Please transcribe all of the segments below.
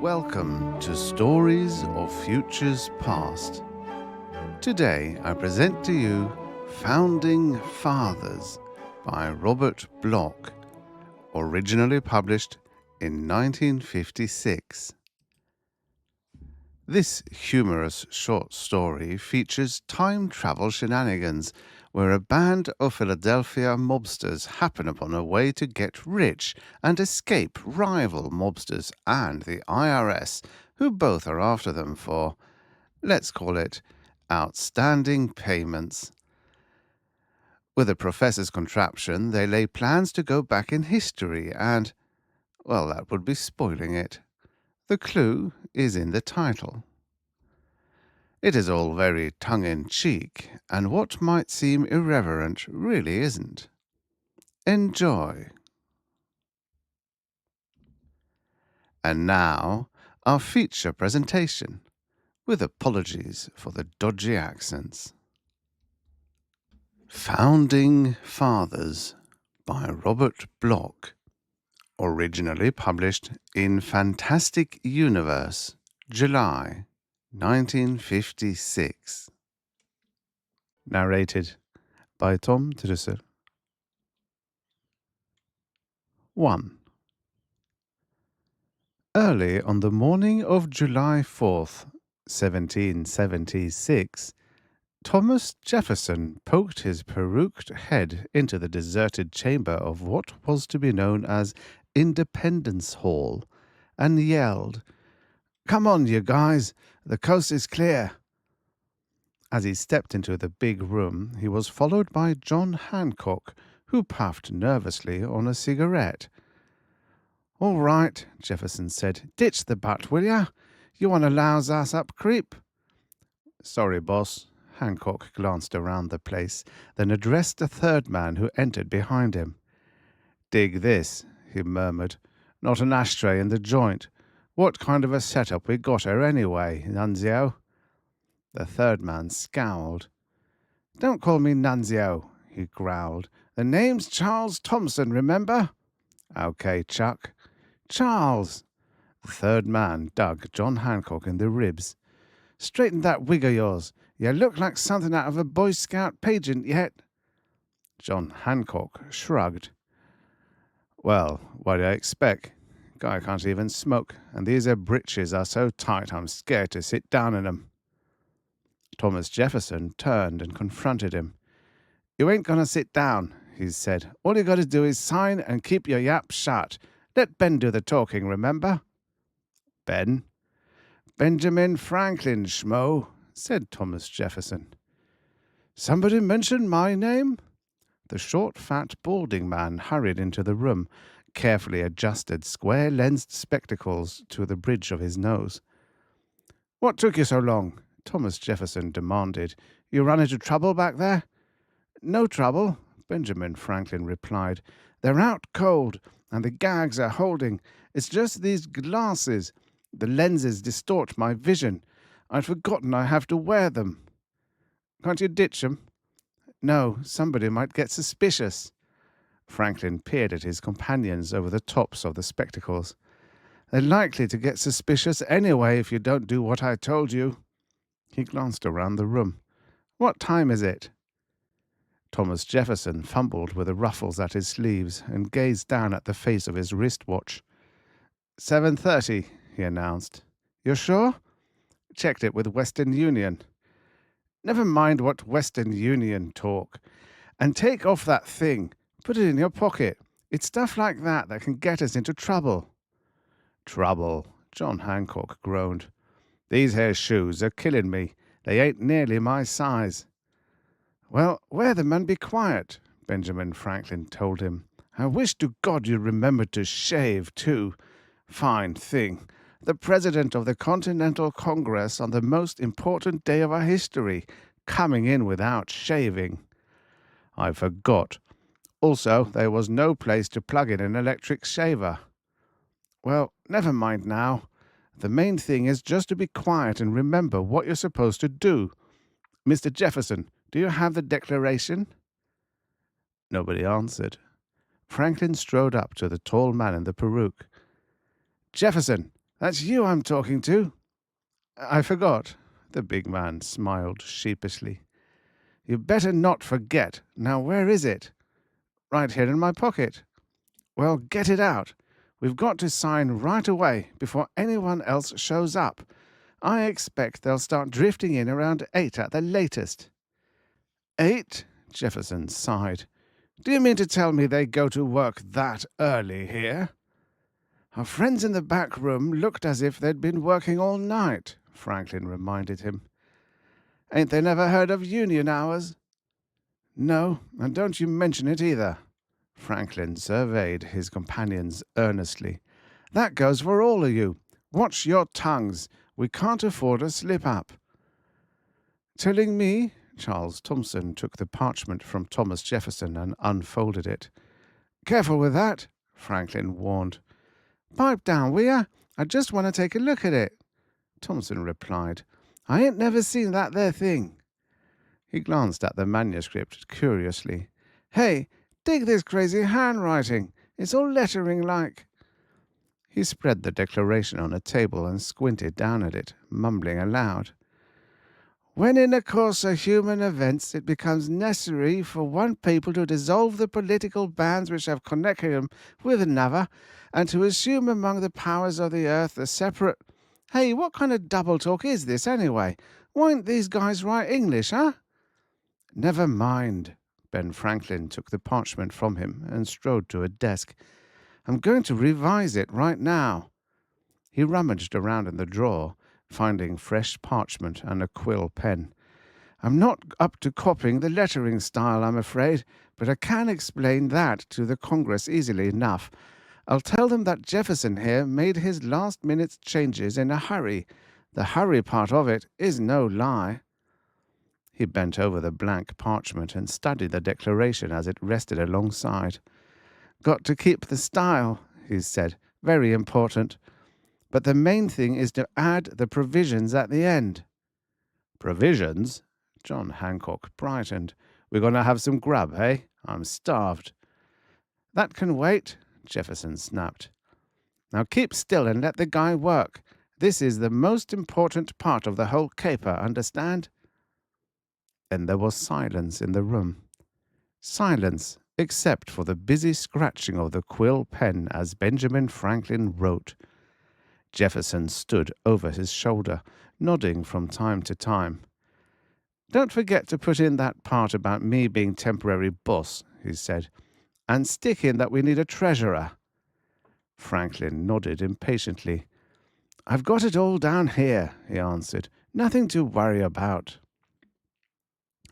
Welcome to Stories of Futures Past. Today I present to you Founding Fathers by Robert Bloch, originally published in 1956. This humorous short story features time travel shenanigans where a band of Philadelphia mobsters happen upon a way to get rich and escape rival mobsters and the IRS, who both are after them for, let's call it, outstanding payments. With a professor's contraption, they lay plans to go back in history and, well, that would be spoiling it. The clue is in the title. It is all very tongue-in-cheek, and what might seem irreverent really isn't. Enjoy. And now, our feature presentation, with apologies for the dodgy accents. Founding Fathers by Robert Bloch, originally published in Fantastic Universe, July 1956. Narrated by Tom Trusser. 1. Early on the morning of July 4th, 1776, Thomas Jefferson poked his peruqued head into the deserted chamber of what was to be known as Independence Hall and yelled, "Come on, you guys, the coast is clear." As he stepped into the big room, he was followed by John Hancock, who puffed nervously on a cigarette. "All right," Jefferson said. "Ditch the butt, will ya? You want to louse us up, creep?" "Sorry, boss." Hancock glanced around the place, then addressed a third man who entered behind him. "Dig this," he murmured. "Not an ashtray in the joint. What kind of a setup we got here anyway, Nunzio?" The third man scowled. "Don't call me Nunzio," he growled. "The name's Charles Thompson, remember?" "Okay, Chuck." "Charles!" The third man dug John Hancock in the ribs. "Straighten that wig of yours. You look like something out of a Boy Scout pageant yet." John Hancock shrugged. "Well, what do you expect? Guy can't even smoke, and these here breeches are so tight I'm scared to sit down in 'em." Thomas Jefferson turned and confronted him. "You ain't gonna sit down," he said. "All you gotta do is sign and keep your yap shut. Let Ben do the talking, remember?" "Ben?" "Benjamin Franklin, schmo," said Thomas Jefferson. "Somebody mention my name?" The short, fat, balding man hurried into the room, carefully adjusted square-lensed spectacles to the bridge of his nose. "What took you so long?" Thomas Jefferson demanded. "You run into trouble back there?" "No trouble," Benjamin Franklin replied. "They're out cold, and the gags are holding. It's just these glasses. The lenses distort my vision. I'd forgotten I have to wear them." "Can't you ditch 'em?" "No, somebody might get suspicious." Franklin peered at his companions over the tops of the spectacles. "They're likely to get suspicious anyway if you don't do what I told you." He glanced around the room. "What time is it?" Thomas Jefferson fumbled with the ruffles at his sleeves and gazed down at the face of his wristwatch. 7:30, he announced. "You're sure?" "Checked it with Western Union." "Never mind what Western Union talk. And take off that thing. Put it in your pocket. It's stuff like that can get us into trouble." "Trouble," John Hancock groaned. "These here shoes are killing me. They ain't nearly my size." "Well, wear them and be quiet," Benjamin Franklin told him. "I wish to God you'd remembered to shave, too. Fine thing. The President of the Continental Congress on the most important day of our history, coming in without shaving." "I forgot. Also, there was no place to plug in an electric shaver." "Well, never mind now. The main thing is just to be quiet and remember what you're supposed to do. Mr. Jefferson, do you have the Declaration?" Nobody answered. Franklin strode up to the tall man in the peruke. "Jefferson, That's you I'm talking to. I forgot. The big man smiled sheepishly. You better not forget. Now where is it? Right here in my pocket. Well, get it out. We've got to sign right away before anyone else shows up. I expect they'll start drifting in around 8 at the latest. 8? Jefferson sighed. Do you mean to tell me they go to work that early here? Our friends in the back room looked as if they'd been working all night, Franklin reminded him. Ain't they never heard of union hours? No, and don't you mention it either. Franklin surveyed his companions earnestly. That goes for all of you. Watch your tongues. We can't afford a slip-up. Telling me? Charles Thomson took the parchment from Thomas Jefferson and unfolded it. Careful with that, Franklin warned. Pipe down, will ya? I just want to take a look at it. Thomson replied, I ain't never seen that there thing. He glanced at the manuscript curiously. Hey, dig this crazy handwriting. It's all lettering like. He spread the declaration on a table and squinted down at it, mumbling aloud. When in the course of human events it becomes necessary for one people to dissolve the political bands which have connected them with another, and to assume among the powers of the earth a separate... Hey, what kind of double talk is this anyway? Why ain't these guys write English, huh? Never mind. Ben Franklin took the parchment from him and strode to a desk. I'm going to revise it right now. He rummaged around in the drawer, finding fresh parchment and a quill pen. I'm not up to copying the lettering style, I'm afraid, but I can explain that to the Congress easily enough. I'll tell them that Jefferson here made his last-minute changes in a hurry. The hurry part of it is no lie. He bent over the blank parchment and studied the declaration as it rested alongside. Got to keep the style, he said. Very important. But the main thing is to add the provisions at the end. Provisions? John Hancock brightened. We're going to have some grub, eh? I'm starved. That can wait, Jefferson snapped. Now keep still and let the guy work. This is the most important part of the whole caper, understand? Then there was silence in the room. Silence, except for the busy scratching of the quill pen as Benjamin Franklin wrote. Jefferson stood over his shoulder, nodding from time to time. Don't forget to put in that part about me being temporary boss, he said, and stick in that we need a treasurer. Franklin nodded impatiently. I've got it all down here, he answered. Nothing to worry about.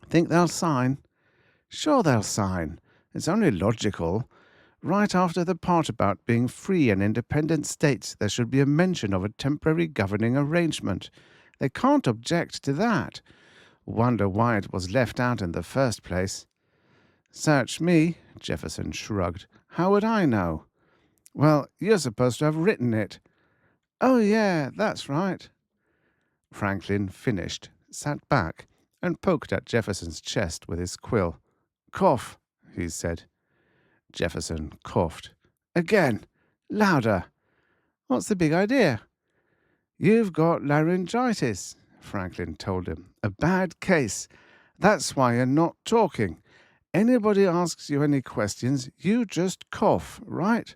Think they'll sign? Sure they'll sign. It's only logical. Right after the part about being free and independent states, there should be a mention of a temporary governing arrangement. They can't object to that. Wonder why it was left out in the first place. Search me, Jefferson shrugged. How would I know? Well, you're supposed to have written it. Oh, yeah, that's right. Franklin finished, sat back, and poked at Jefferson's chest with his quill. Cough, he said. Jefferson coughed. Again. Louder. What's the big idea? You've got laryngitis, Franklin told him. A bad case. That's why you're not talking. Anybody asks you any questions, you just cough, right?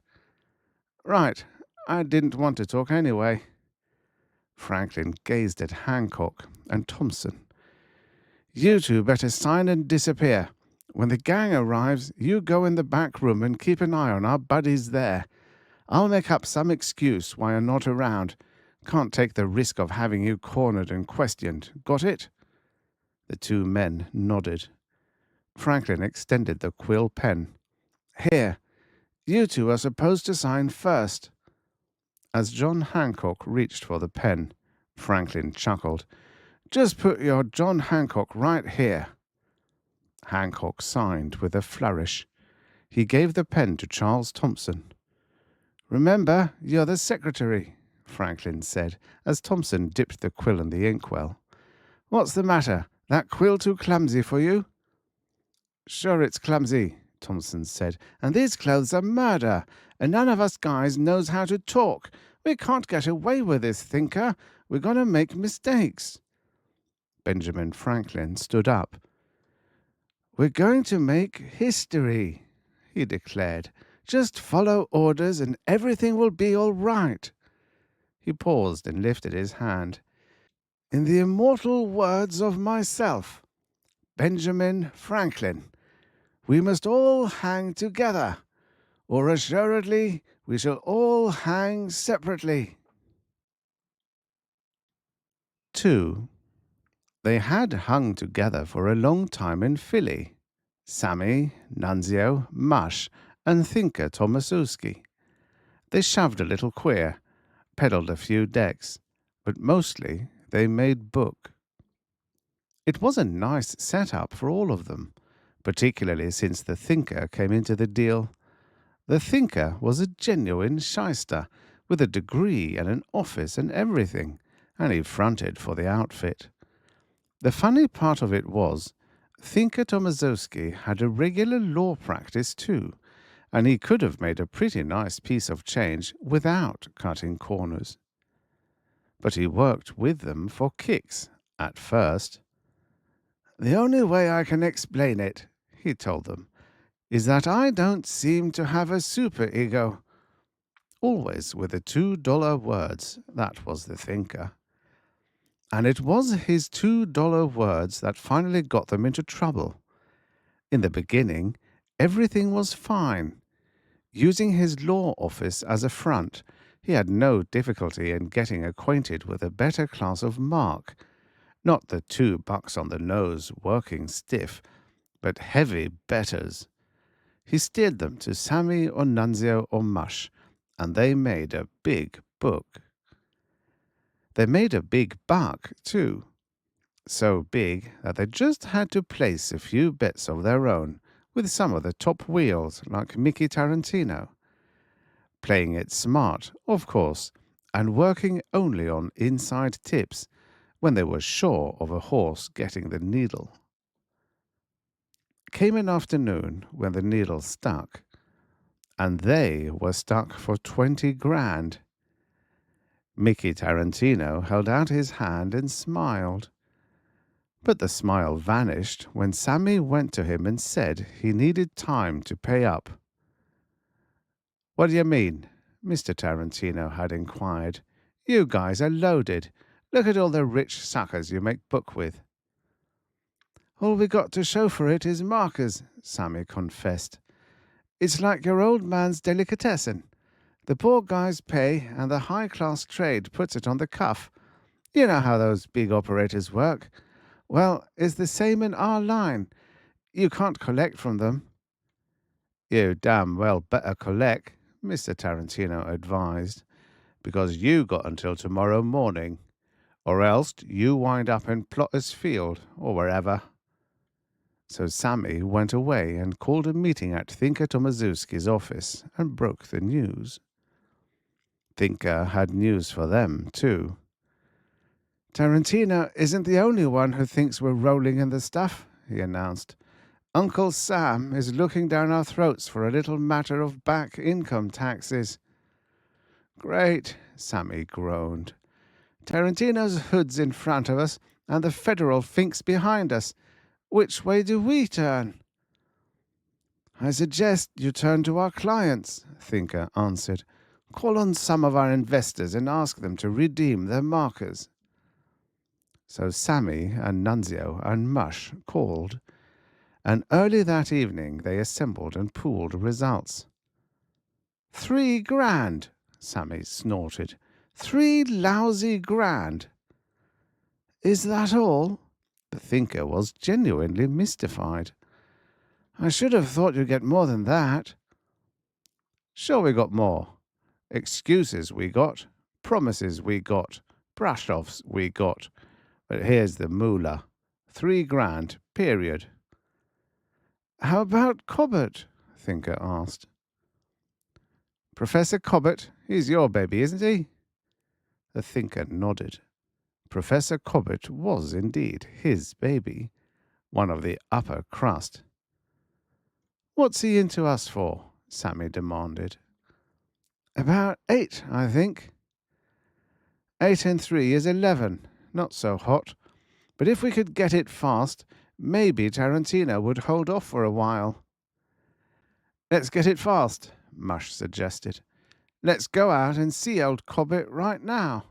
Right. I didn't want to talk anyway. Franklin gazed at Hancock and Thomson. You two better sign and disappear. When the gang arrives, you go in the back room and keep an eye on our buddies there. I'll make up some excuse why you're not around. Can't take the risk of having you cornered and questioned. Got it? The two men nodded. Franklin extended the quill pen. Here, you two are supposed to sign first. As John Hancock reached for the pen, Franklin chuckled. Just put your John Hancock right here. Hancock signed with a flourish. He gave the pen to Charles Thomson. Remember, you're the secretary, Franklin said, as Thomson dipped the quill in the inkwell. What's the matter? That quill too clumsy for you? Sure it's clumsy, Thompson said. "And these clothes are murder, and none of us guys knows how to talk. We can't get away with this, thinker. We're going to make mistakes." Benjamin Franklin stood up. "We're going to make history," he declared. "Just follow orders and everything will be all right." He paused and lifted his hand. "In the immortal words of myself, Benjamin Franklin, we must all hang together, or assuredly we shall all hang separately." 2. They had hung together for a long time in Philly. Sammy, Nunzio, Mush, and Thinker Tomaszewski. They shoved a little queer, peddled a few decks, but mostly they made book. It was a nice setup for all of them, particularly since the Thinker came into the deal. The Thinker was a genuine shyster, with a degree and an office and everything, and he fronted for the outfit. The funny part of it was, Thinker Tomaszewski had a regular law practice too, and he could have made a pretty nice piece of change without cutting corners. But he worked with them for kicks at first. "The only way I can explain it," he told them, "is that I don't seem to have a superego." Always with the $2 words, that was the Thinker. And it was his $2 words that finally got them into trouble. In the beginning, everything was fine. Using his law office as a front, he had no difficulty in getting acquainted with a better class of mark, not the $2 on the nose working stiff, but heavy betters. He steered them to Sammy or Nunzio or Mush, and they made a big book. They made a big buck, too. So big that they just had to place a few bets of their own with some of the top wheels like Mickey Tarantino. Playing it smart, of course, and working only on inside tips when they were sure of a horse getting the needle. Came an afternoon when the needle stuck, and they were stuck for 20 grand. Mickey Tarantino held out his hand and smiled. But the smile vanished when Sammy went to him and said he needed time to pay up. "What do you mean?" Mr. Tarantino had inquired. "You guys are loaded. Look at all the rich suckers you make book with." "All we got to show for it is markers," Sammy confessed. "It's like your old man's delicatessen. The poor guys pay, and the high-class trade puts it on the cuff. You know how those big operators work. Well, it's the same in our line. You can't collect from them." "You damn well better collect," Mr. Tarantino advised, "because you got until tomorrow morning, or else you wind up in Plotter's Field or wherever." So Sammy went away and called a meeting at Thinker Tomaszewski's office and broke the news. Thinker had news for them, too. "Tarantino isn't the only one who thinks we're rolling in the stuff," he announced. "Uncle Sam is looking down our throats for a little matter of back income taxes." "Great," Sammy groaned. "Tarantino's hood's in front of us, and the federal finks behind us. Which way do we turn?" "I suggest you turn to our clients," Thinker answered. "Call on some of our investors and ask them to redeem their markers." So Sammy and Nunzio and Mush called, and early that evening they assembled and pooled results. 3 grand, Sammy snorted. 3 lousy grand. "Is that all?" The Thinker was genuinely mystified. "I should have thought you'd get more than that." "Sure we got more. Excuses we got, promises we got, brush-offs we got. But here's the moolah. 3 grand, period." "How about Cobbett?" Thinker asked. "Professor Cobbett, he's your baby, isn't he?" The Thinker nodded. Professor Cobbett was indeed his baby, one of the upper crust. What's he into us for? Sammy demanded. About 8, I think. 8 and 3 is 11. Not so hot. But if we could get it fast, maybe Tarantino would hold off for a while. Let's get it fast, Mush suggested. Let's go out and see old Cobbett right now.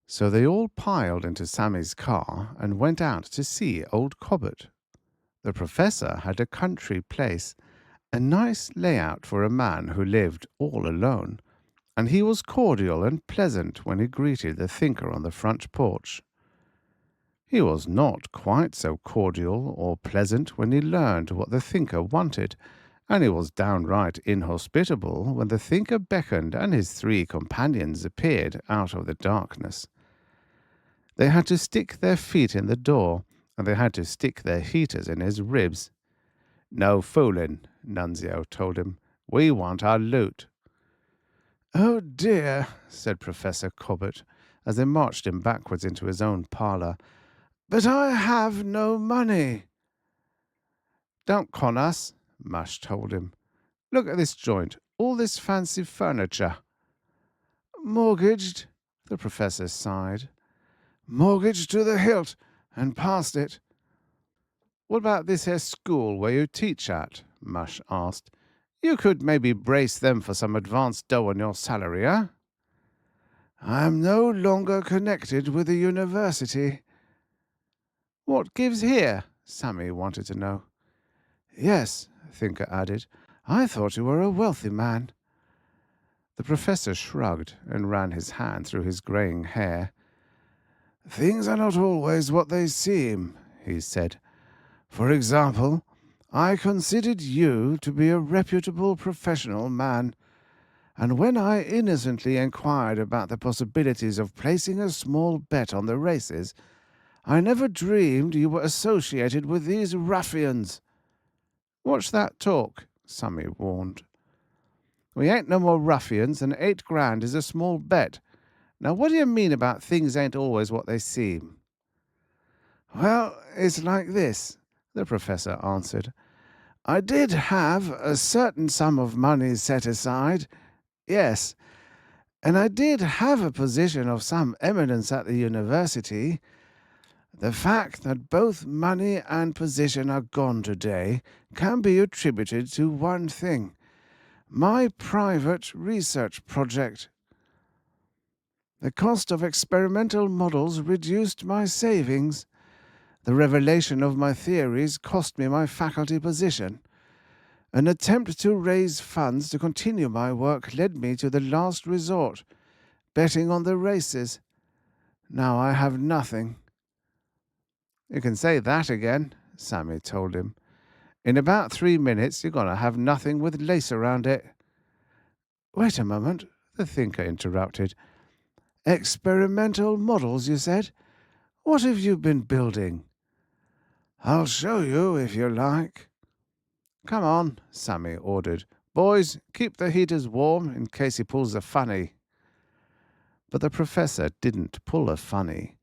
So they all piled into Sammy's car and went out to see old Cobbett. The professor had a country place, a nice layout for a man who lived all alone, and he was cordial and pleasant when he greeted the thinker on the front porch. He was not quite so cordial or pleasant when he learned what the thinker wanted, and he was downright inhospitable when the thinker beckoned and his 3 companions appeared out of the darkness. They had to stick their feet in the door, and they had to stick their heaters in his ribs. No fooling, Nunzio told him. We want our loot. Oh dear, said Professor Cobbett, as they marched him backwards into his own parlour. But I have no money. Don't con us, Mush told him. Look at this joint, all this fancy furniture. Mortgaged, the professor sighed. Mortgaged to the hilt, and past it. What about this here school where you teach at? Mush asked. You could maybe brace them for some advanced dough on your salary, eh? I'm no longer connected with the university. What gives here? Sammy wanted to know. Yes, Thinker added. I thought you were a wealthy man. The professor shrugged and ran his hand through his greying hair. Things are not always what they seem, he said. For example, I considered you to be a reputable professional man, and when I innocently inquired about the possibilities of placing a small bet on the races, I never dreamed you were associated with these ruffians. Watch that talk, Sammy warned. We ain't no more ruffians, and 8 grand is a small bet. Now, what do you mean about things ain't always what they seem? Well, it's like this, the professor answered. I did have a certain sum of money set aside, yes, and I did have a position of some eminence at the university. The fact that both money and position are gone today can be attributed to one thing, my private research project. The cost of experimental models reduced my savings. The revelation of my theories cost me my faculty position. An attempt to raise funds to continue my work led me to the last resort, betting on the races. Now I have nothing. You can say that again, Sammy told him. In about 3 minutes you're going to have nothing with lace around it. Wait a moment, the thinker interrupted. Experimental models, you said? What have you been building? I'll show you if you like. Come on, Sammy ordered. Boys, keep the heaters warm in case he pulls a funny. But the professor didn't pull a funny.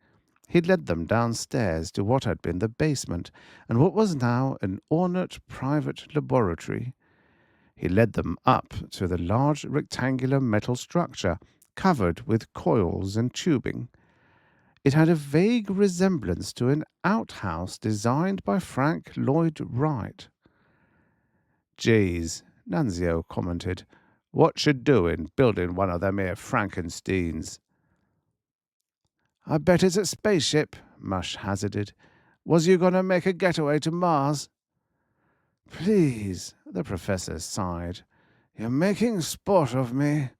He led them downstairs to what had been the basement and what was now an ornate private laboratory. He led them up to the large rectangular metal structure covered with coils and tubing. It had a vague resemblance to an outhouse designed by Frank Lloyd Wright. Geez, Nunzio commented. What you doing building one of them here Frankensteins? I bet it's a spaceship, Mush hazarded. Was you going to make a getaway to Mars? Please, the professor sighed. You're making sport of me.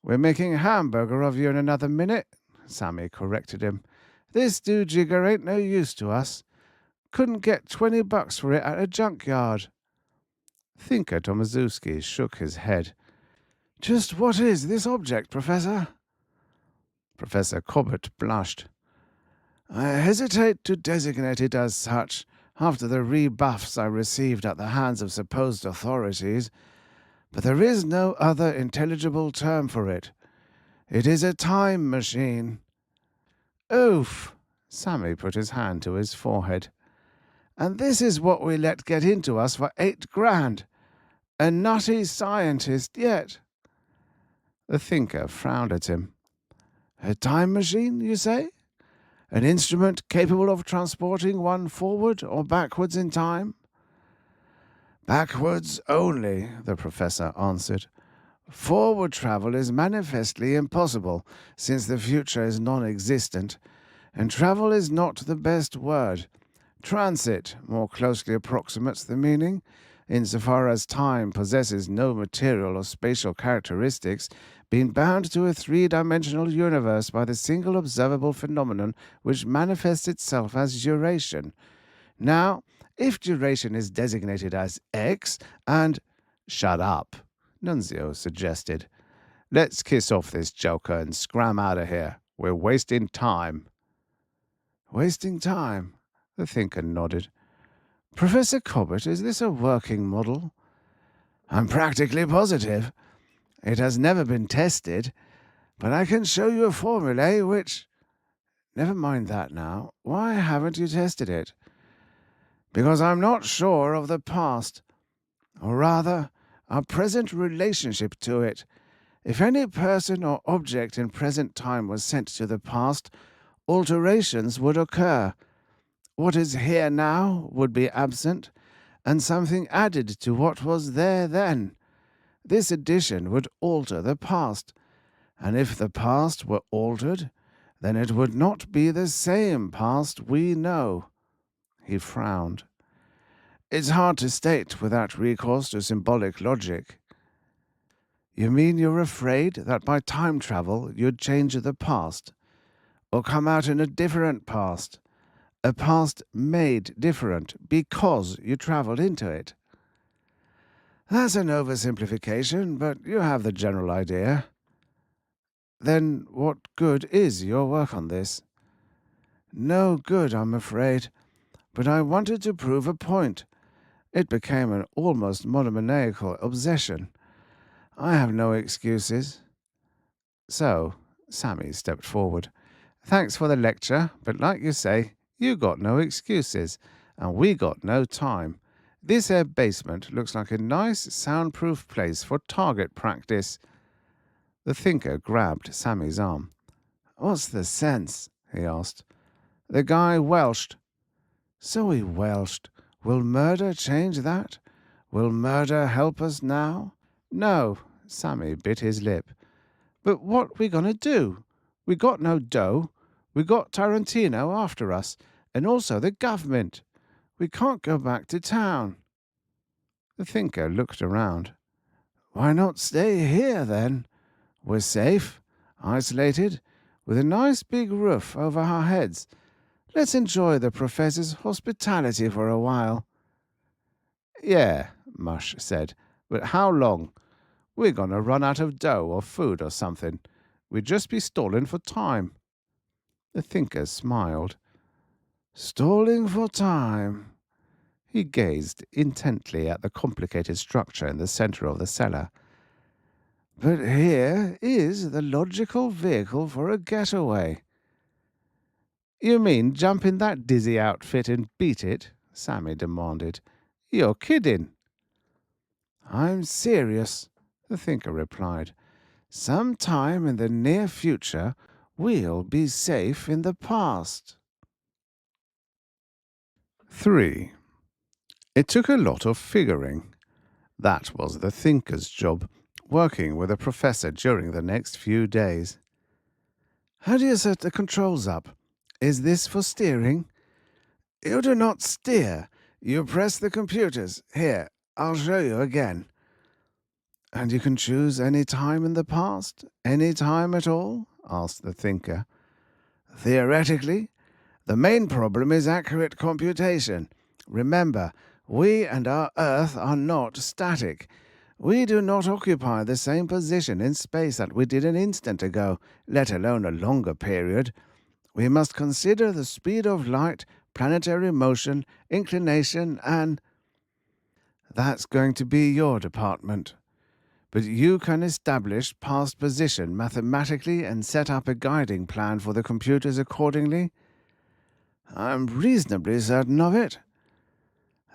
We're making a hamburger of you in another minute, Sammy corrected him. This do-jigger ain't no use to us. Couldn't get $20 for it at a junkyard. Thinker Tomaszewski shook his head. Just what is this object, Professor? Professor Cobbett blushed. I hesitate to designate it as such after the rebuffs I received at the hands of supposed authorities, but there is no other intelligible term for it. It is a time machine. Oof! Sammy put his hand to his forehead. And this is what we let get into us for 8 grand. A nutty scientist yet. The thinker frowned at him. A time machine, you say? An instrument capable of transporting one forward or backwards in time? Backwards only, the professor answered. Forward travel is manifestly impossible, since the future is non-existent, and travel is not the best word. Transit more closely approximates the meaning, insofar as time possesses no material or spatial characteristics, being bound to a three-dimensional universe by the single observable phenomenon which manifests itself as duration. Now, if duration is designated as x and— Shut up, Nunzio suggested. Let's kiss off this joker and scram out of here. We're wasting time. Wasting time? The thinker nodded. Professor Cobbett, is this a working model? I'm practically positive. It has never been tested, but I can show you a formulae which— Never mind that now. Why haven't you tested it? Because I'm not sure of the past, or rather, our present relationship to it. If any person or object in present time was sent to the past, alterations would occur. What is here now would be absent, and something added to what was there then. This addition would alter the past, and if the past were altered, then it would not be the same past we know. He frowned. It's hard to state without recourse to symbolic logic. You mean you're afraid that by time travel you'd change the past, or come out in a different past, a past made different because you travelled into it? That's an oversimplification, but you have the general idea. Then what good is your work on this? No good, I'm afraid, but I wanted to prove a point. It became an almost monomaniacal obsession. I have no excuses. So, Sammy stepped forward. Thanks for the lecture, but like you say, you got no excuses, and we got no time. This here basement looks like a nice, soundproof place for target practice. The thinker grabbed Sammy's arm. What's the sense? He asked. The guy welshed. So he welshed. Will murder change that? Will murder help us now? No, Sammy bit his lip. But what we gonna do? We got no dough. We got Tarantino after us, and also the government. We can't go back to town. The thinker looked around. Why not stay here, then? We're safe, isolated, with a nice big roof over our heads. Let's enjoy the professor's hospitality for a while. Yeah, Mush said, but how long? We're going to run out of dough or food or something. We'd just be stalling for time. The thinker smiled. Stalling for time. He gazed intently at the complicated structure in the center of the cellar. But here is the logical vehicle for a getaway. You mean jump in that dizzy outfit and beat it? Sammy demanded. You're kidding. I'm serious, the thinker replied. Some time in the near future, we'll be safe in the past. 3. It took a lot of figuring. That was the thinker's job, working with a professor during the next few days. How do you set the controls up? Is this for steering? You do not steer. You press the computers. Here, I'll show you again. And you can choose any time in the past? Any time at all? Asked the thinker. Theoretically. The main problem is accurate computation. Remember, we and our Earth are not static. We do not occupy the same position in space that we did an instant ago, let alone a longer period. We must consider the speed of light, planetary motion, inclination, and— That's going to be your department. But you can establish past position mathematically and set up a guiding plan for the computers accordingly? I'm reasonably certain of it.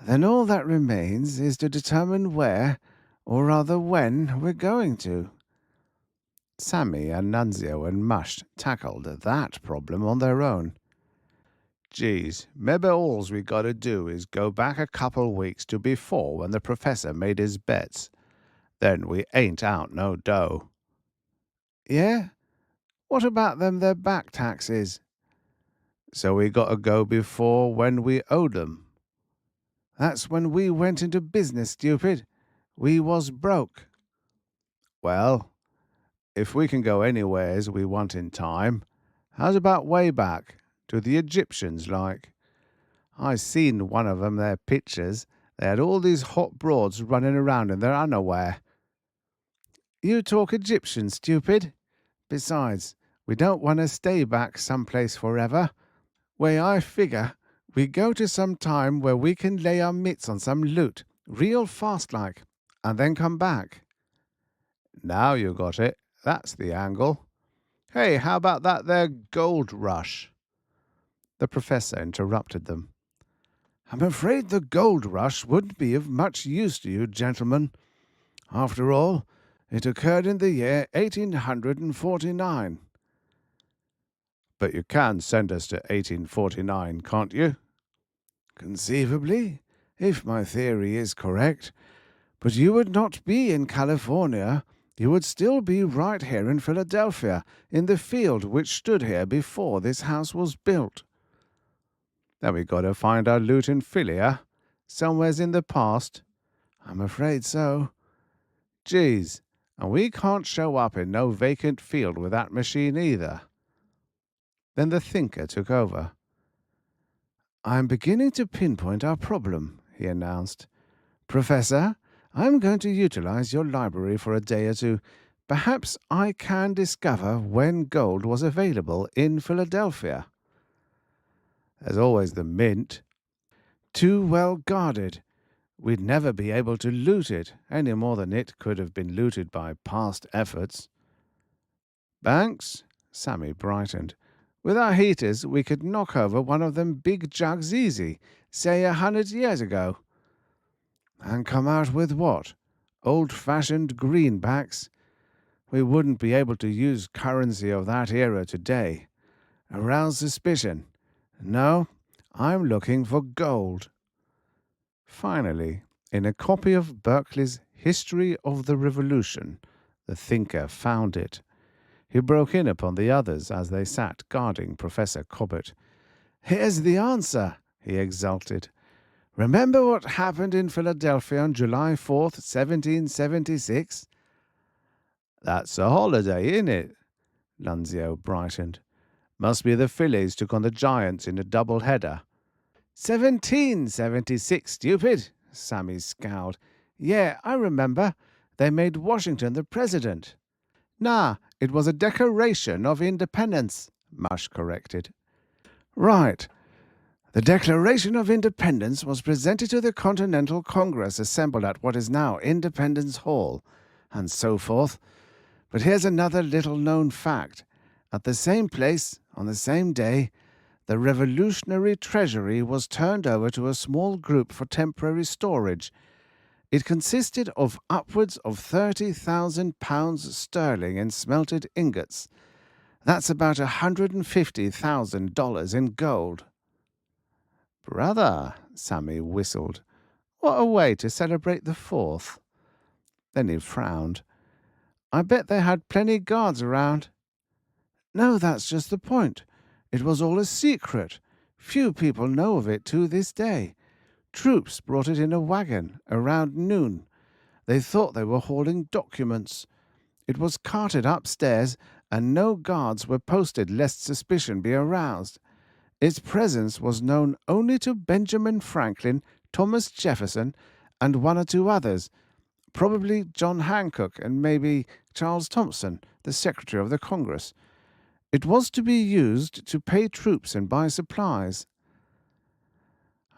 Then all that remains is to determine where, or rather when, we're going to. Sammy and Nunzio and Mush tackled that problem on their own. Geez, maybe all's we gotta do is go back a couple weeks to before when the professor made his bets. Then we ain't out no dough. Yeah? What about them their back taxes? So we gotta go before when we owed them. That's when we went into business, stupid. We was broke. Well, if we can go anywheres we want in time, how's about way back, to the Egyptians like? I seen one of 'em their pictures. They had all these hot broads running around in their underwear. You talk Egyptian, stupid. Besides, we don't want to stay back someplace forever. Way I figure, we go to some time where we can lay our mitts on some loot, real fast like, and then come back. Now you got it. That's the angle. Hey, how about that there gold rush? The professor interrupted them. I'm afraid the gold rush wouldn't be of much use to you, gentlemen. After all, it occurred in the year 1849. But you can send us to 1849, can't you? Conceivably, if my theory is correct. But you would not be in California. You would still be right here in Philadelphia, in the field which stood here before this house was built. Then we got to find our loot in Philia, somewheres in the past. I'm afraid so. Geez, and we can't show up in no vacant field with that machine either. Then the thinker took over. I'm beginning to pinpoint our problem, he announced. Professor, I'm going to utilize your library for a day or two. Perhaps I can discover when gold was available in Philadelphia. There's always the mint. Too well guarded. We'd never be able to loot it, any more than it could have been looted by past efforts. Banks? Sammy brightened. With our heaters, we could knock over one of them big jugs easy, say 100 years ago. And come out with what? Old-fashioned greenbacks? We wouldn't be able to use currency of that era today. Arouse suspicion. No, I'm looking for gold. Finally, in a copy of Berkeley's History of the Revolution, the thinker found it. He broke in upon the others as they sat guarding Professor Cobbett. Here's the answer, he exulted. Remember what happened in Philadelphia on July 4th, 1776? That's a holiday, isn't it? Nunzio brightened. Must be the Phillies took on the Giants in a double-header. 1776, stupid, Sammy scowled. Yeah, I remember. They made Washington the president. Nah, it was a Declaration of Independence, Mush corrected. Right. The Declaration of Independence was presented to the Continental Congress assembled at what is now Independence Hall, and so forth. But here's another little-known fact. At the same place, on the same day, the Revolutionary Treasury was turned over to a small group for temporary storage. It consisted of upwards of 30,000 pounds sterling in smelted ingots. That's about $150,000 in gold. Brother, Sammy whistled. What a way to celebrate the 4th. Then he frowned. I bet they had plenty guards around. No, that's just the point. It was all a secret. Few people know of it to this day. Troops brought it in a wagon around noon. They thought they were hauling documents. It was carted upstairs, and no guards were posted lest suspicion be aroused. Its presence was known only to Benjamin Franklin, Thomas Jefferson, and one or two others, probably John Hancock and maybe Charles Thompson, the Secretary of the Congress. It was to be used to pay troops and buy supplies.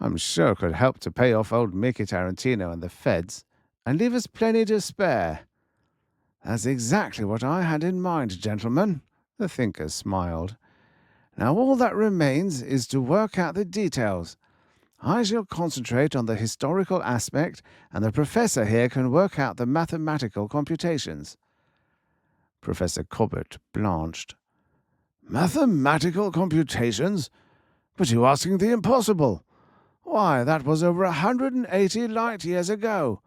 I'm sure it could help to pay off old Mickey Tarantino and the feds, and leave us plenty to spare. That's exactly what I had in mind, gentlemen, the thinker smiled. Now all that remains is to work out the details. I shall concentrate on the historical aspect, and the professor here can work out the mathematical computations." Professor Cobbett blanched. "Mathematical computations? But you're asking the impossible. Why, that was over 180 light years ago.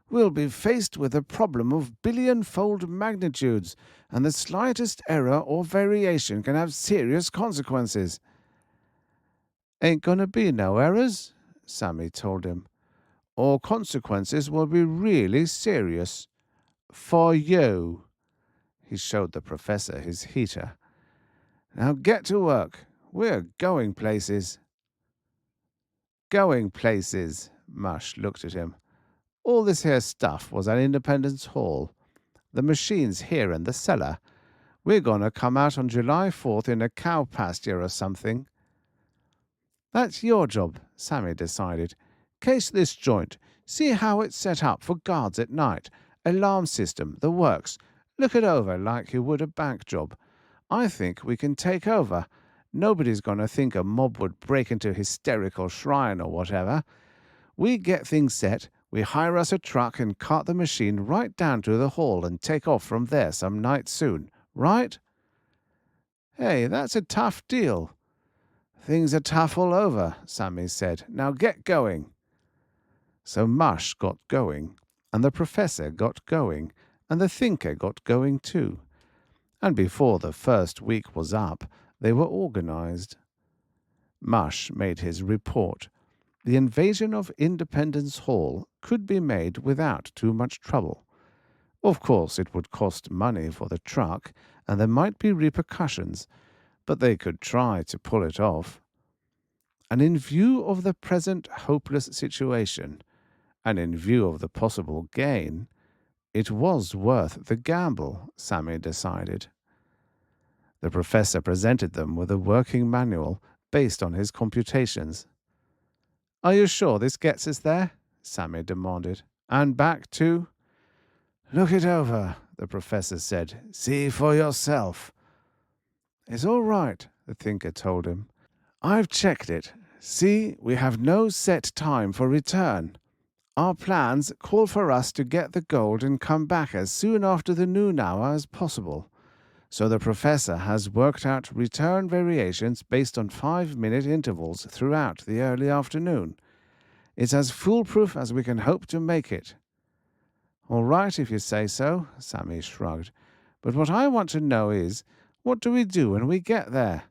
We'll be faced with a problem of billion-fold magnitudes, and the slightest error or variation can have serious consequences." "Ain't gonna be no errors," Sammy told him. "Or consequences will be really serious. For you." He showed the professor his heater. "Now get to work. We're going places." "Going places." Mush looked at him. "All this here stuff was at Independence Hall. The machine's here in the cellar. We're gonna come out on July 4th in a cow pasture or something." "That's your job," Sammy decided. "Case this joint. See how it's set up for guards at night. Alarm system, the works. Look it over like you would a bank job. I think we can take over. Nobody's going to think a mob would break into hysterical shrine or whatever. We get things set, we hire us a truck and cart the machine right down to the hall and take off from there some night soon. Right?" "Hey, that's a tough deal." "Things are tough all over," Sammy said. "Now get going." So Mush got going, and the professor got going, and the thinker got going too. And before the first week was up, they were organized. Mush made his report. The invasion of Independence Hall could be made without too much trouble. Of course, it would cost money for the truck, and there might be repercussions, but they could try to pull it off. And in view of the present hopeless situation, and in view of the possible gain, it was worth the gamble, Sammy decided. The professor presented them with a working manual based on his computations. "Are you sure this gets us there?" Sammy demanded. "And back too?" "Look it over," the professor said. "See for yourself." "It's all right," the thinker told him. "I've checked it. See, we have no set time for return. Our plans call for us to get the gold and come back as soon after the noon hour as possible. So the professor has worked out return variations based on 5-minute intervals throughout the early afternoon. It's as foolproof as we can hope to make it." "All right, if you say so," Sammy shrugged. "But what I want to know is, what do we do when we get there?"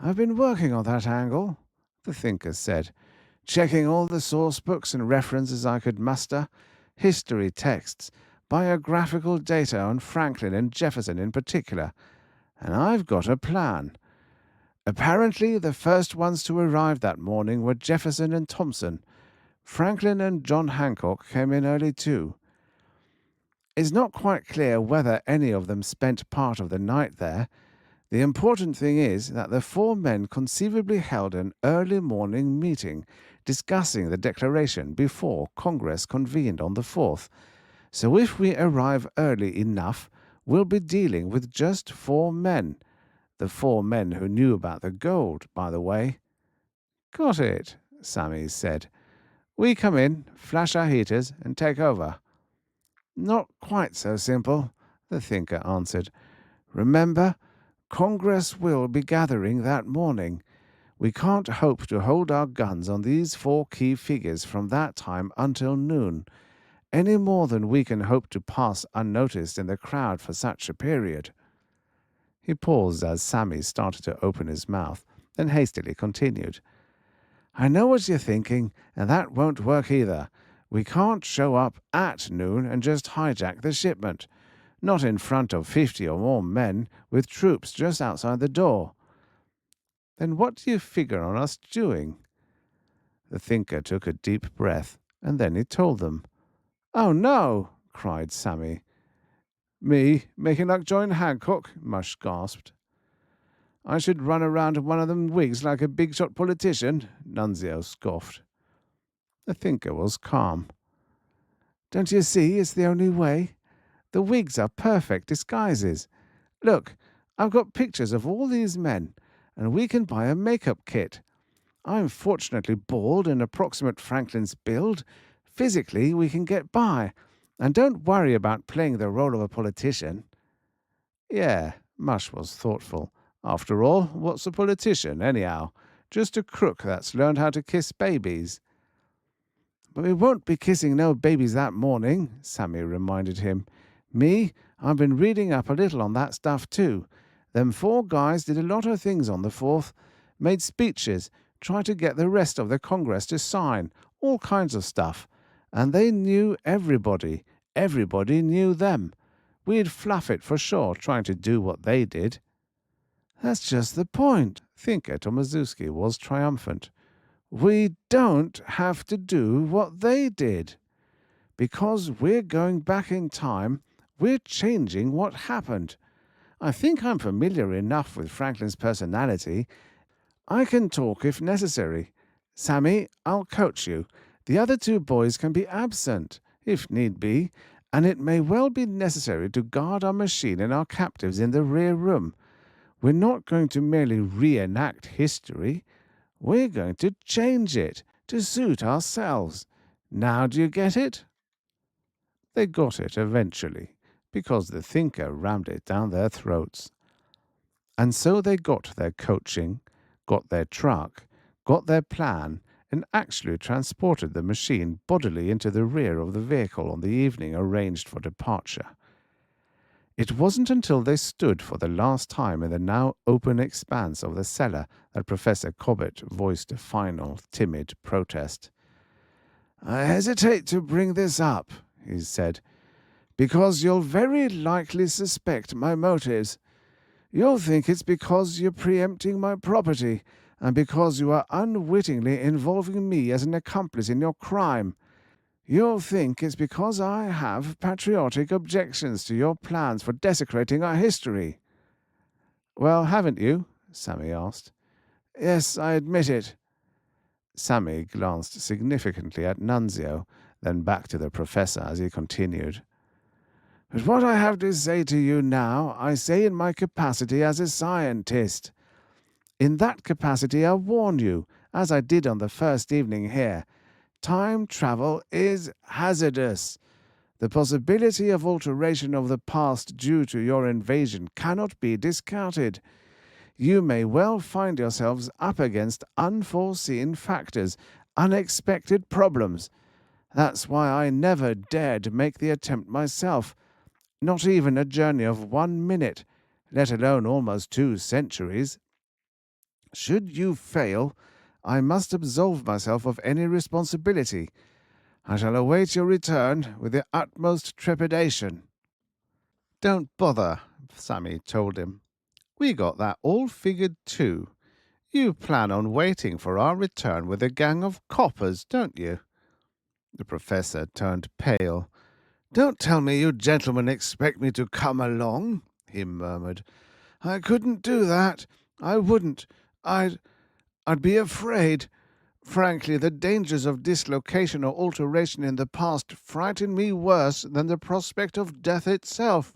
"I've been working on that angle," the thinker said, "checking all the source books and references I could muster, history texts, biographical data on Franklin and Jefferson in particular, and I've got a plan. Apparently, the first ones to arrive that morning were Jefferson and Thompson. Franklin and John Hancock came in early too. It's not quite clear whether any of them spent part of the night there. The important thing is that the 4 men conceivably held an early morning meeting discussing the Declaration before Congress convened on the 4th. So if we arrive early enough, we'll be dealing with just 4 men. The 4 men who knew about the gold, by the way." "Got it," Sammy said. "We come in, flash our heaters, and take over." "Not quite so simple," the thinker answered. "Remember, Congress will be gathering that morning. We can't hope to hold our guns on these 4 key figures from that time until noon, any more than we can hope to pass unnoticed in the crowd for such a period." He paused as Sammy started to open his mouth, then hastily continued. "I know what you're thinking, and that won't work either. We can't show up at noon and just hijack the shipment. Not in front of 50 or more men, with troops just outside the door." "Then what do you figure on us doing?" The thinker took a deep breath, and then he told them. "Oh, no!" cried Sammy. "Me making like John Hancock?" Mush gasped. "I should run around in one of them wigs like a big-shot politician?" Nunzio scoffed. The thinker was calm. "Don't you see it's the only way? The wigs are perfect disguises. Look, I've got pictures of all these men, and we can buy a makeup kit. I'm fortunately bald and approximate Franklin's build. Physically, we can get by. And don't worry about playing the role of a politician. Yeah, Mush was thoughtful. After all, what's a politician, anyhow? Just a crook that's learned how to kiss babies. But we won't be kissing no babies that morning, Sammy reminded him. Me, I've been reading up a little on that stuff too. Them four guys did a lot of things on the 4th, made speeches, tried to get the rest of the Congress to sign, all kinds of stuff. And they knew everybody. Everybody knew them. We'd fluff it for sure trying to do what they did. That's just the point. Thinker Tomaszewski was triumphant. We don't have to do what they did. Because we're going back in time, we're changing what happened. I think I'm familiar enough with Franklin's personality. I can talk if necessary. Sammy, I'll coach you. The other two boys can be absent, if need be, and it may well be necessary to guard our machine and our captives in the rear room. We're not going to merely reenact history. We're going to change it to suit ourselves. Now do you get it? They got it eventually, because the thinker rammed it down their throats. And so they got their coaching, got their truck, got their plan, and actually transported the machine bodily into the rear of the vehicle on the evening arranged for departure. It wasn't until they stood for the last time in the now open expanse of the cellar that Professor Cobbett voiced a final, timid protest. "I hesitate to bring this up," he said, "because you'll very likely suspect my motives. You'll think it's because you're preempting my property, and because you are unwittingly involving me as an accomplice in your crime. You'll think it's because I have patriotic objections to your plans for desecrating our history." "Well, haven't you?" Sammy asked. "Yes, I admit it." Sammy glanced significantly at Nunzio, then back to the professor as he continued. "But what I have to say to you now, I say in my capacity as a scientist. In that capacity I warn you, as I did on the first evening here, time travel is hazardous. The possibility of alteration of the past due to your invasion cannot be discounted. You may well find yourselves up against unforeseen factors, unexpected problems. That's why I never dared make the attempt myself, not even a journey of 1 minute, let alone almost 2 centuries. Should you fail, I must absolve myself of any responsibility. I shall await your return with the utmost trepidation." "Don't bother," Sammy told him. "We got that all figured too. You plan on waiting for our return with a gang of coppers, don't you?" The professor turned pale. "Don't tell me you gentlemen expect me to come along," he murmured. "I couldn't do that. I wouldn't. I'd be afraid. Frankly, the dangers of dislocation or alteration in the past frighten me worse than the prospect of death itself."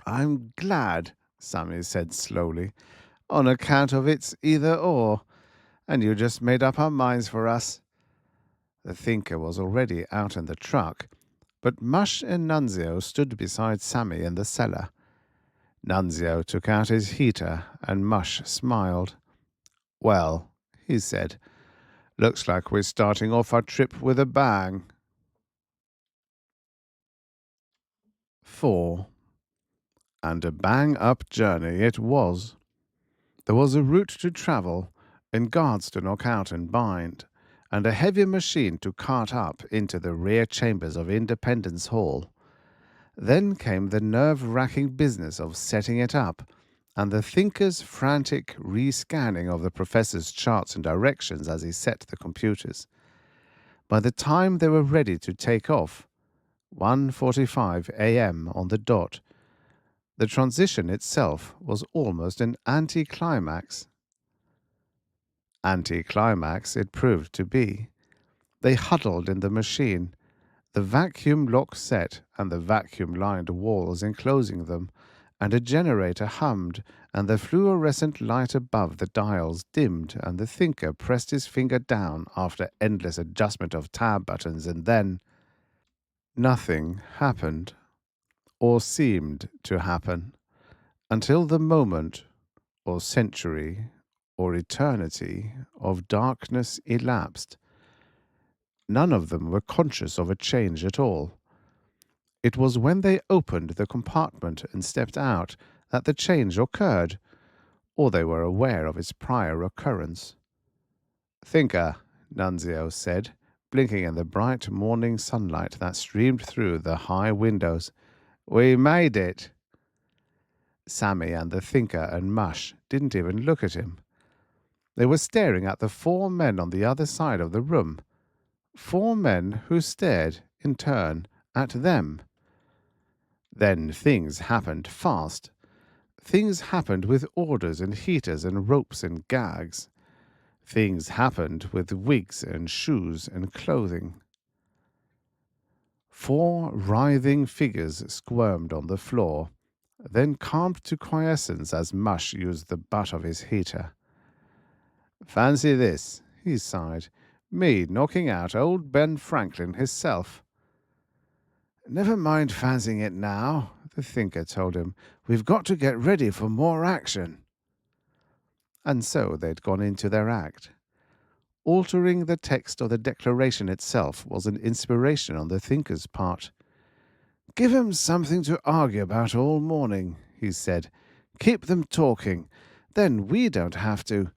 "I'm glad," Sammy said slowly, "on account of its either-or, and you just made up our minds for us." The thinker was already out in the truck, but Mush and Nunzio stood beside Sammy in the cellar. Nunzio took out his heater, and Mush smiled. "Well," he said, "looks like we're starting off our trip with a bang." 4. And a bang-up journey it was. There was a route to travel, and guards to knock out and bind, and a heavy machine to cart up into the rear chambers of Independence Hall. Then came the nerve-wracking business of setting it up, and the thinker's frantic re-scanning of the professor's charts and directions as he set the computers. By the time they were ready to take off, 1:45 a.m. on the dot, the transition itself was almost an anticlimax. Anticlimax it proved to be. They huddled in the machine, the vacuum lock set and the vacuum-lined walls enclosing them, and a generator hummed, and the fluorescent light above the dials dimmed, and the thinker pressed his finger down after endless adjustment of tab buttons, and then nothing happened, or seemed to happen, until the moment, or century, or eternity of darkness elapsed. None of them were conscious of a change at all. It was when they opened the compartment and stepped out that the change occurred, or they were aware of its prior occurrence. "Thinker," Nunzio said, blinking in the bright morning sunlight that streamed through the high windows. "We made it." Sammy and the thinker and Mush didn't even look at him. They were staring at the four men on the other side of the room. Four men who stared, in turn, at them. Then things happened fast. Things happened with orders and heaters and ropes and gags. Things happened with wigs and shoes and clothing. Four writhing figures squirmed on the floor, then calmed to quiescence as Mush used the butt of his heater. "Fancy this," he sighed. "Me knocking out old Ben Franklin himself." "Never mind fancying it now," the thinker told him. "We've got to get ready for more action." And so they'd gone into their act. Altering the text of the declaration itself was an inspiration on the thinker's part. "Give 'em something to argue about all morning," he said. "Keep them talking. Then we don't have to.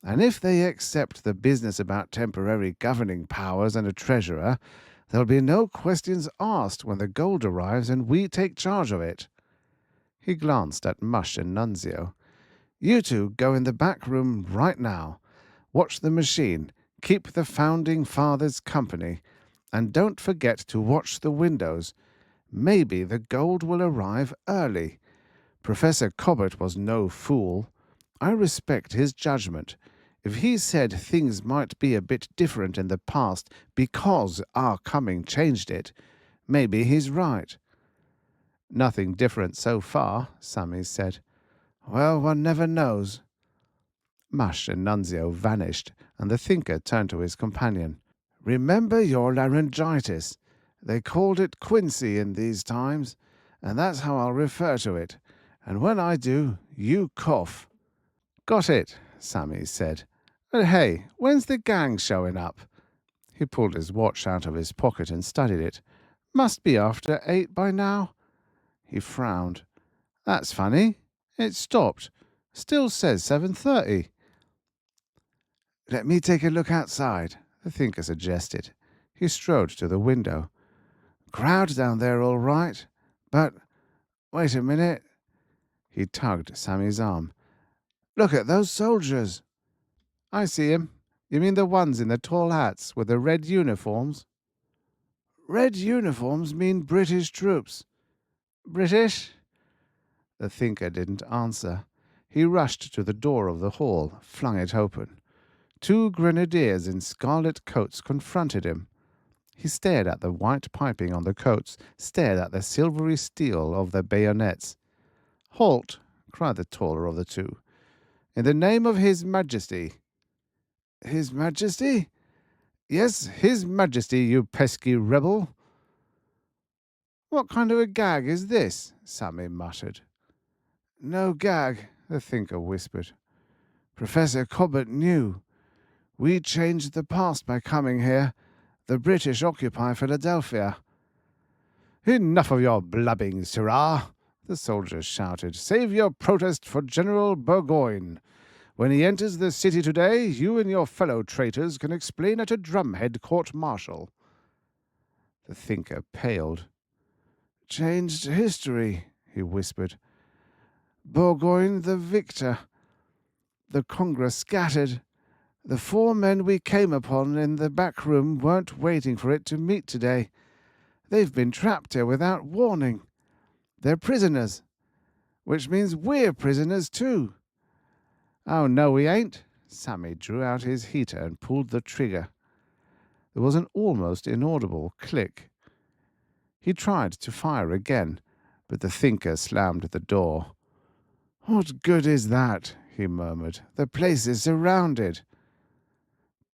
And if they accept the business about temporary governing powers and a treasurer, there'll be no questions asked when the gold arrives and we take charge of it." He glanced at Mush and Nunzio. "You two go in the back room right now. Watch the machine. Keep the founding fathers company. And don't forget to watch the windows. Maybe the gold will arrive early. Professor Cobbett was no fool. I respect his judgment. If he said things might be a bit different in the past because our coming changed it, maybe he's right." "Nothing different so far," Sammy said. "Well, one never knows." Mush and Nunzio vanished, and the thinker turned to his companion. "Remember your laryngitis. They called it Quincy in these times, and that's how I'll refer to it. And when I do, you cough." "Got it," Sammy said. "But hey, when's the gang showing up?" He pulled his watch out of his pocket and studied it. "Must be after 8 by now." He frowned. "That's funny. It stopped. Still says 7:30. "Let me take a look outside," the thinker suggested. He strode to the window. "Crowd down there all right. But wait a minute." He tugged Sammy's arm. "Look at those soldiers." "I see 'em. You mean the ones in the tall hats with the red uniforms?" "Red uniforms mean British troops." "British?" The thinker didn't answer. He rushed to the door of the hall, flung it open. Two grenadiers in scarlet coats confronted him. He stared at the white piping on the coats, stared at the silvery steel of their bayonets. "Halt!" cried the taller of the two. "In the name of His Majesty." "His Majesty?" "Yes, His Majesty, you pesky rebel." "What kind of a gag is this?" Sammy muttered. "No gag," the thinker whispered. "Professor Cobbett knew. We changed the past by coming here. The British occupy Philadelphia." "Enough of your blubbing, sirrah!" the soldiers shouted. "Save your protest for General Burgoyne. When he enters the city today, you and your fellow traitors can explain at a drumhead court-martial." The thinker paled. "Changed history," he whispered. "Burgoyne the victor. The Congress scattered. The four men we came upon in the back room weren't waiting for it to meet today. They've been trapped here without warning. They're prisoners, which means we're prisoners too." "Oh, no, we ain't." Sammy drew out his heater and pulled the trigger. There was an almost inaudible click. He tried to fire again, but the thinker slammed the door. "What good is that?" he murmured. "The place is surrounded."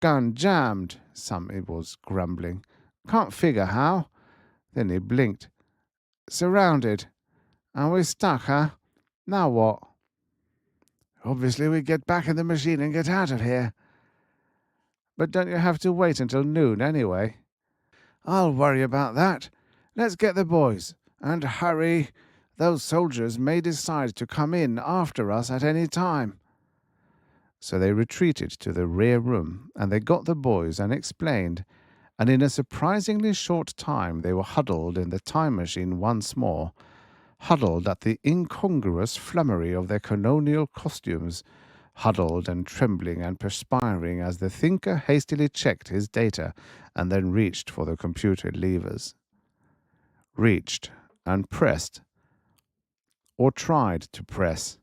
"Gun jammed," Sammy was grumbling. "Can't figure how." Then he blinked. "Surrounded. And we're stuck, huh? Now what?" "Obviously we get back in the machine and get out of here." "But don't you have to wait until noon anyway?" "I'll worry about that. Let's get the boys. And hurry. Those soldiers may decide to come in after us at any time." So they retreated to the rear room, and they got the boys and explained, and in a surprisingly short time they were huddled in the time machine once more, huddled at the incongruous flummery of their colonial costumes, huddled and trembling and perspiring as the thinker hastily checked his data and then reached for the computer levers. Reached and pressed, or tried to press.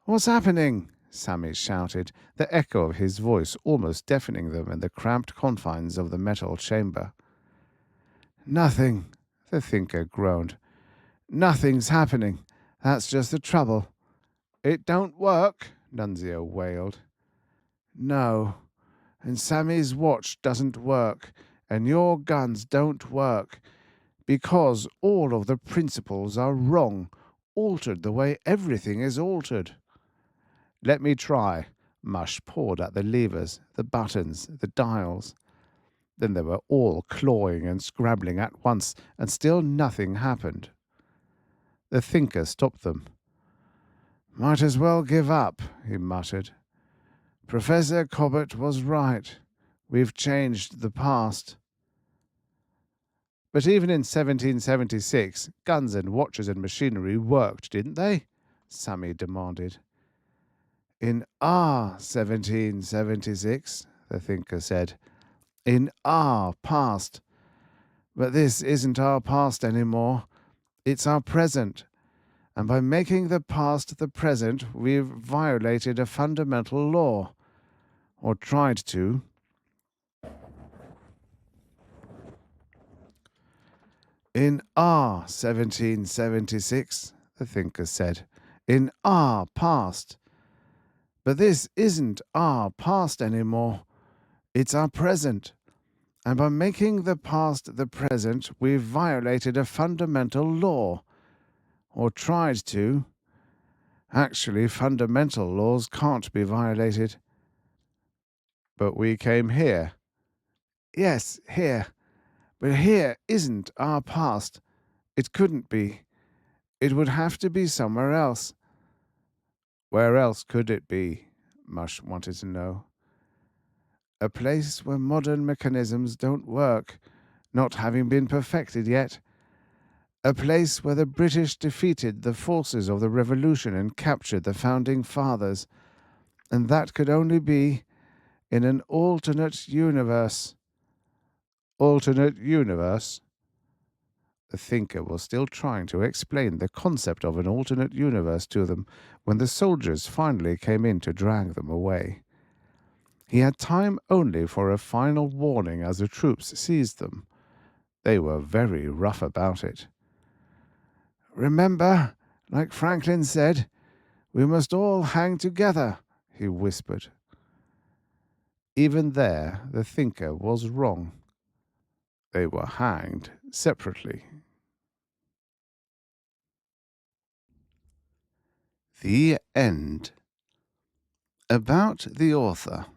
"What's happening?" Sammy shouted, the echo of his voice almost deafening them in the cramped confines of the metal chamber. "Nothing," the thinker groaned. "Nothing's happening. That's just the trouble." "It don't work," Nunzio wailed. "No, and Sammy's watch doesn't work, and your guns don't work, because all of the principles are wrong, altered the way everything is altered." "Let me try." Mush pawed at the levers, the buttons, the dials. Then they were all clawing and scrabbling at once, and still nothing happened. The thinker stopped them. "Might as well give up," he muttered. "Professor Cobbett was right. We've changed the past." "But even in 1776, guns and watches and machinery worked, didn't they?" Sammy demanded. "In our 1776, the thinker said. "In our past. But this isn't our past anymore. It's our present. And by making the past the present, we've violated a fundamental law. Or tried to." "In our 1776, the thinker said. "In our past. But this isn't our past anymore. It's our present. And by making the past the present, we've violated a fundamental law. Or tried to. Actually, fundamental laws can't be violated." "But we came here." "Yes, here. But here isn't our past. It couldn't be. It would have to be somewhere else." "Where else could it be?" Mush wanted to know. "A place where modern mechanisms don't work, not having been perfected yet. A place where the British defeated the forces of the Revolution and captured the Founding Fathers. And that could only be in an alternate universe." "Alternate universe?" The thinker was still trying to explain the concept of an alternate universe to them when the soldiers finally came in to drag them away. He had time only for a final warning as the troops seized them. They were very rough about it. "Remember, like Franklin said, we must all hang together," he whispered. Even there, the thinker was wrong. They were hanged separately. The end. About the author.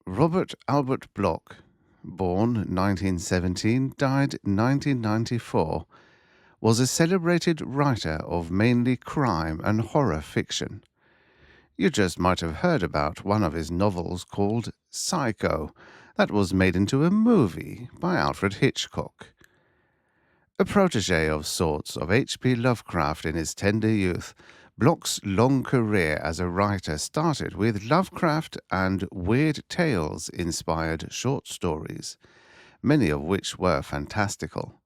Robert Albert Bloch, born 1917, died 1994, was a celebrated writer of mainly crime and horror fiction. You just might have heard about one of his novels called Psycho, that was made into a movie by Alfred Hitchcock. A protege of sorts of H.P. Lovecraft in his tender youth, Bloch's long career as a writer started with Lovecraft and weird tales-inspired short stories, many of which were fantastical.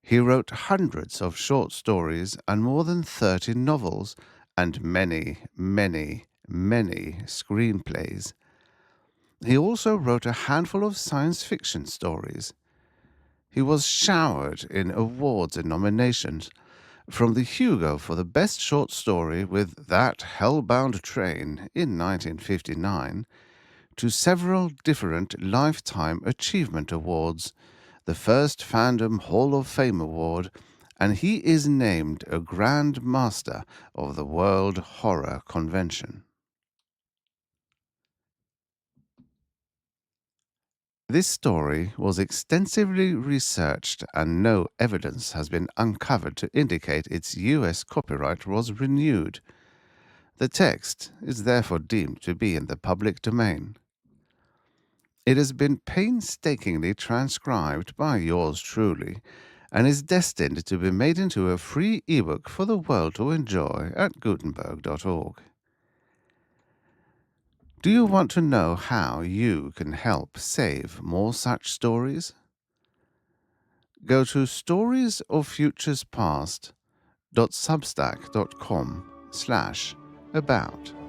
He wrote hundreds of short stories and more than 30 novels, and many, many, many screenplays. He also wrote a handful of science fiction stories. He was showered in awards and nominations, from the Hugo for the Best Short Story with That Hellbound Train in 1959 to several different Lifetime Achievement Awards, the first Fandom Hall of Fame Award, and he is named a Grand Master of the World Horror Convention. This story was extensively researched and no evidence has been uncovered to indicate its U.S. copyright was renewed. The text is therefore deemed to be in the public domain. It has been painstakingly transcribed by yours truly and is destined to be made into a free ebook for the world to enjoy at Gutenberg.org. Do you want to know how you can help save more such stories? Go to storiesoffuturespast.substack.com/about.